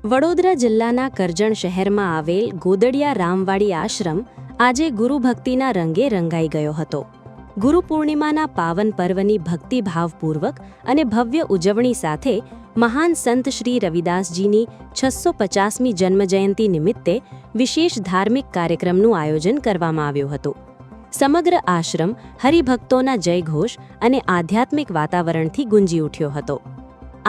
વડોદરા જિલ્લાના કરજણ શહેરમાં આવેલ ગોદડિયા રામવાડી આશ્રમ આજે ગુરુભક્તિના રંગે રંગાઈ ગયો હતો. ગુરુ પૂર્ણિમાના પાવન પર્વની ભક્તિભાવપૂર્વક અને ભવ્ય ઉજવણી સાથે મહાન સંત શ્રી રવિદાસજીની 650મી જન્મજયંતિ નિમિત્તે વિશેષ ધાર્મિક કાર્યક્રમનું આયોજન કરવામાં આવ્યું હતું. સમગ્ર આશ્રમ હરિભક્તોના જયઘોષ અને આધ્યાત્મિક વાતાવરણથી ગુંજી ઉઠ્યો હતો.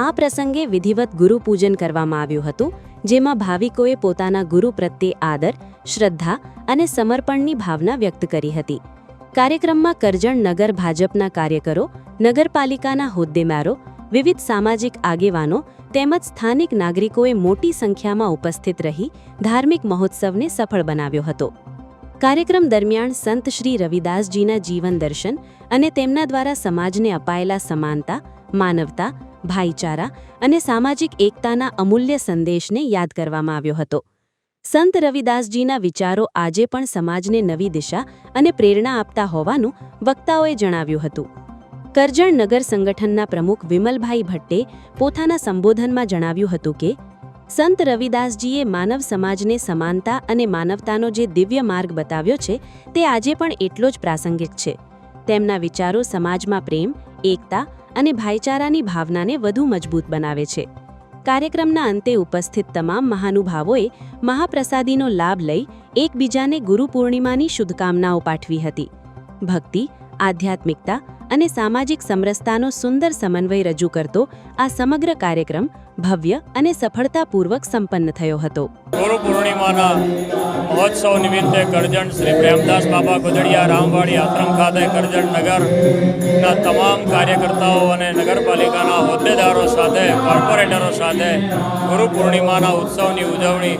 આ પ્રસંગે વિધિવત ગુરુપૂજન કરવામાં આવ્યું હતું, જેમાં ભાવિકોએ પોતાના ગુરુ પ્રત્યે આદર, શ્રદ્ધા અને સમર્પણની ભાવના વ્યક્ત કરી હતી. કાર્યક્રમમાં કરજણ નગર ભાજપના કાર્યકરો, નગરપાલિકાના હોદ્દેદારો, વિવિધ સામાજિક આગેવાનો તેમજ સ્થાનિક નાગરિકોએ મોટી સંખ્યામાં ઉપસ્થિત રહી ધાર્મિક મહોત્સવને સફળ બનાવ્યો હતો. કાર્યક્રમ દરમિયાન સંત શ્રી રવિદાસજીના જીવન દર્શન અને તેમના દ્વારા સમાજને અપાયેલા સમાનતા, માનવતા, ભાઈચારા અને સામાજિક એકતાના અમૂલ્ય સંદેશને યાદ કરવામાં આવ્યો હતો. સંત રવિદાસજીના વિચારો આજે પણ સમાજને નવી દિશા અને પ્રેરણા આપતા હોવાનું વક્તાઓએ જણાવ્યું હતું. કરજણ નગર સંગઠનના પ્રમુખ વિમલભાઈ ભટ્ટે પોતાના સંબોધનમાં જણાવ્યું હતું કે સંત રવિદાસજીએ માનવ સમાજને સમાનતા અને માનવતાનો જે દિવ્ય માર્ગ બતાવ્યો છે તે આજે પણ એટલો જ પ્રાસંગિક છે. તેમના વિચારો સમાજમાં પ્રેમ, એકતા અને ભાઈચારાની ભાવનાને વધુ મજબૂત બનાવે છે. કાર્યક્રમના અંતે ઉપસ્થિત તમામ મહાનુભાવોએ મહાપ્રસાદીનો લાભ લઈ એકબીજાને ગુરુ પૂર્ણિમાની શુભકામનાઓ પાઠવી હતી. ભક્તિ, આધ્યાત્મિકતા અને સામાજિક સમરસતાનો સુંદર સમન્વય રજૂ કરતો આ સમગ્ર કાર્યક્રમ ભવ્ય અને સફળતાપૂર્વક સંપન્ન થયો હતો. ગુરુ પૂર્ણિમાના મહોત્સવ નિમિત્તે કરજણ શ્રી પ્રેમદાસ બાબા ગોદડિયા રામવાડી આશ્રમ ખાતે કરજણ નગરના તમામ કાર્યકર્તાઓ અને નગરપાલિકાના હોદ્દેદારો સાથે, કોર્પોરેટરો સાથે ગુરુ પૂર્ણિમાના ઉત્સવની ઉજવણી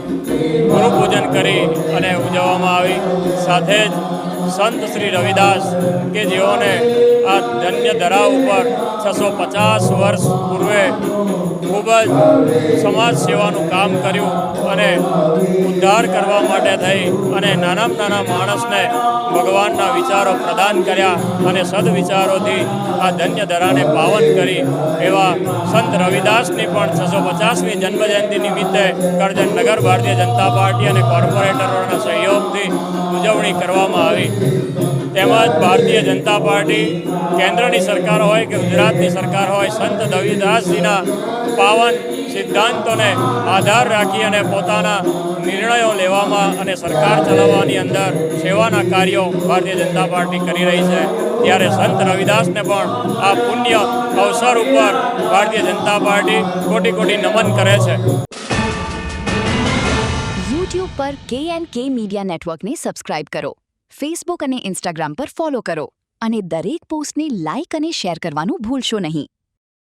ગુરુપૂજન કરી અને ઉજવવામાં આવી. સાથે જ સંત શ્રી રવિદાસ કે જેઓને આ ધન્ય ધરા ઉપર 650 વર્ષ પૂર્વે ખૂબ જ સમાજ સેવાનું કામ કર્યું અને ઉદ્ધાર કરવા માટે થઈ અને નાનામાં નાના માણસને ભગવાનના વિચારો પ્રદાન કર્યા અને સદવિચારોથી આ ધન્ય ધરાને પાવન કરી એવા સંત રવિદાસની પણ 650મી જન્મજયંતિ નિમિત્તે કરજણ નગર ભારતીય જનતા પાર્ટી અને કોર્પોરેટરોના સહયોગથી ઉજવણી કરવામાં આવી. તેમજ ભારતીય જનતા પાર્ટી, કેન્દ્રની સરકાર હોય કે ગુજરાતની સરકાર હોય, સંત રવિદાસજીના પાવન સિદ્ધાંતોને આધાર રાખી અને પોતાના નિર્ણયો લેવામાં અને સરકાર ચલાવવાની અંદર સેવાના કાર્યો ભારતીય જનતા પાર્ટી કરી રહી છે. ત્યારે સંત રવિદાસને પણ આ પુણ્ય અવસર ઉપર ભારતીય જનતા પાર્ટી કોટી કોટી નમન કરે છે. YouTube પર K&K મીડિયા નેટવર્કને સબસ્ક્રાઇબ કરો, ફેસબુક અને ઇન્સ્ટાગ્રામ પર ફોલો કરો અને દરેક પોસ્ટને લાઇક અને શેર કરવાનું ભૂલશો નહીં.